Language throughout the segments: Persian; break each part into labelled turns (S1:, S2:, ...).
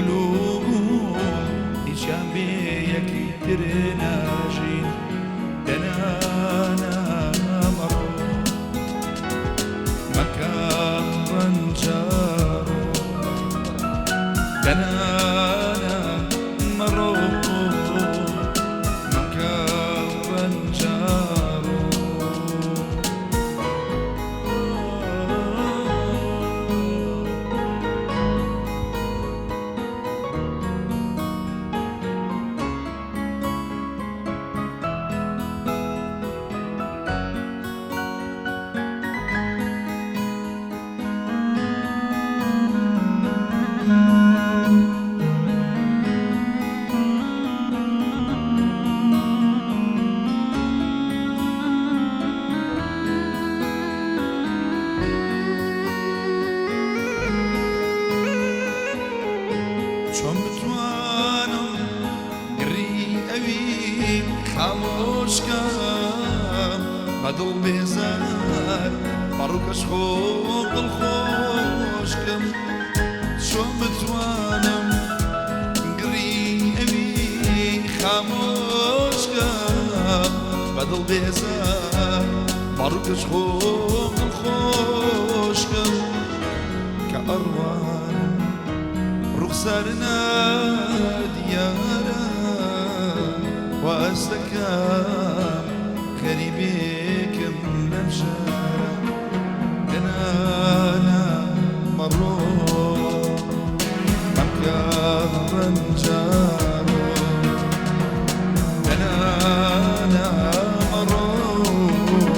S1: قلوب هیچیان بێ یەکتر ناژین دەنانە مەڕۆ مەکە ڕەنجاڕۆ دەنانە مەڕۆ مەکە ڕەنجاڕۆ چۆن بتوانم گڕی ئەوی خامۆشکەم بەدڵ بێزار بەڕووکەش خۆ دڵخۆشکەم چۆن بتوانم گڕی ئەوی خامۆشکەم بەدڵ بێزار بەڕووکەش خۆ دڵخۆشکەم کە ئەڕوانم رخصارنا ديارا وأستكام غريبكم نمشارا أنا مرور مكة رنجارا أنا مرور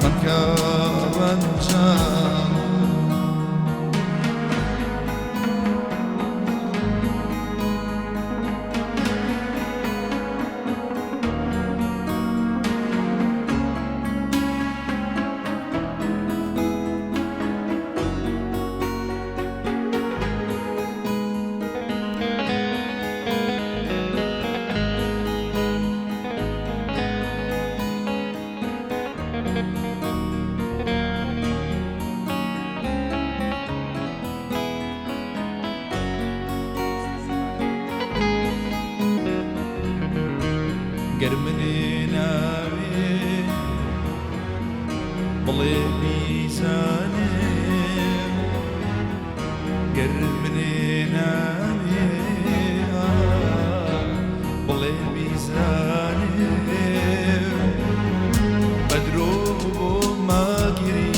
S1: مكة رنجارا گەرمنێ ناوێ بڵێ بیزانێ گەرمنێ ناوێ بڵێ بیزانێ بەدرۆ بۆ ماگیری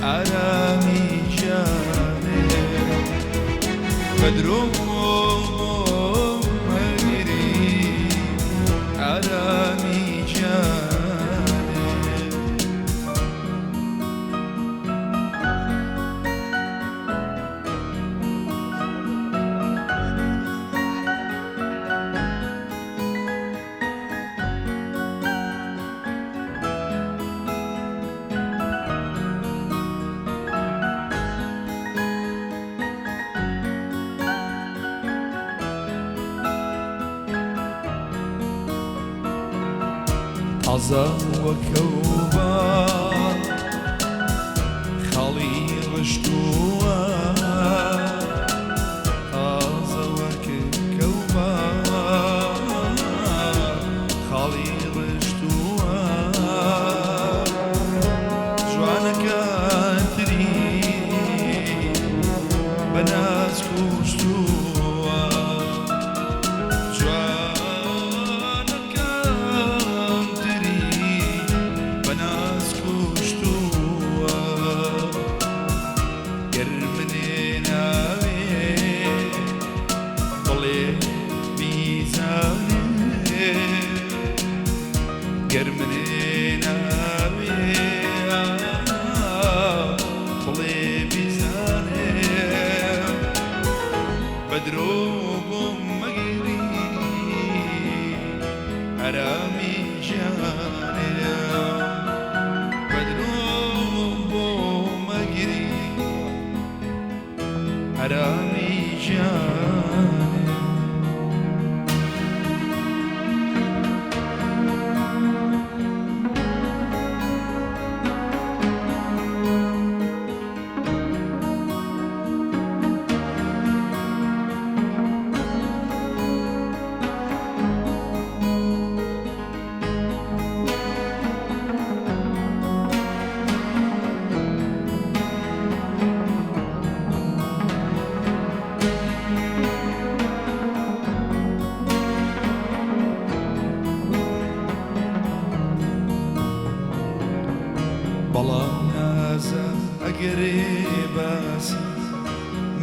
S1: ئارامی گیانێ بەدرۆ آرامی جانه عزا وكوبا خالي رشدوا عزا وكوبا خالي رشدوا جوانا كاتري بناس كوشتوا گەرمنێ ناوێ بڵێ بیزانێ بەدرۆ بۆم مەگیری ئارامی ژیانێ بەدرۆ بۆم مەگیری ئارامی ژیانێ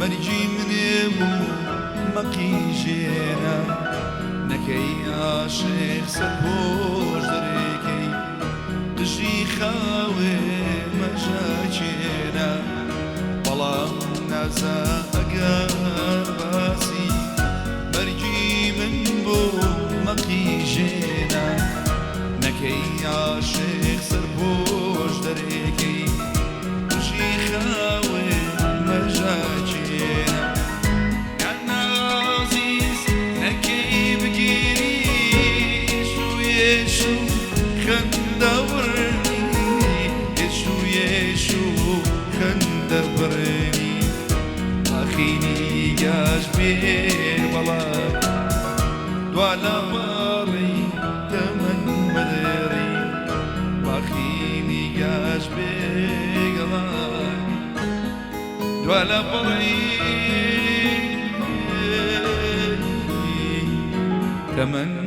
S1: مرجي من يبو مقيجينا نكي عاشق سربوش دريكي قشي خاوي مجاجينا والله نازا أقاسي مرجي من بو مقيجينا نكي عاشق سربوش دريكي قشي خاوي مجاجينا كان عزيز نكي بقيري شو يشو خندورني يشو خندورني أخيني ياش بيه بلاك دوالا باري تمن مدري أخيني ياش بيه بلاك دوالا باري تمن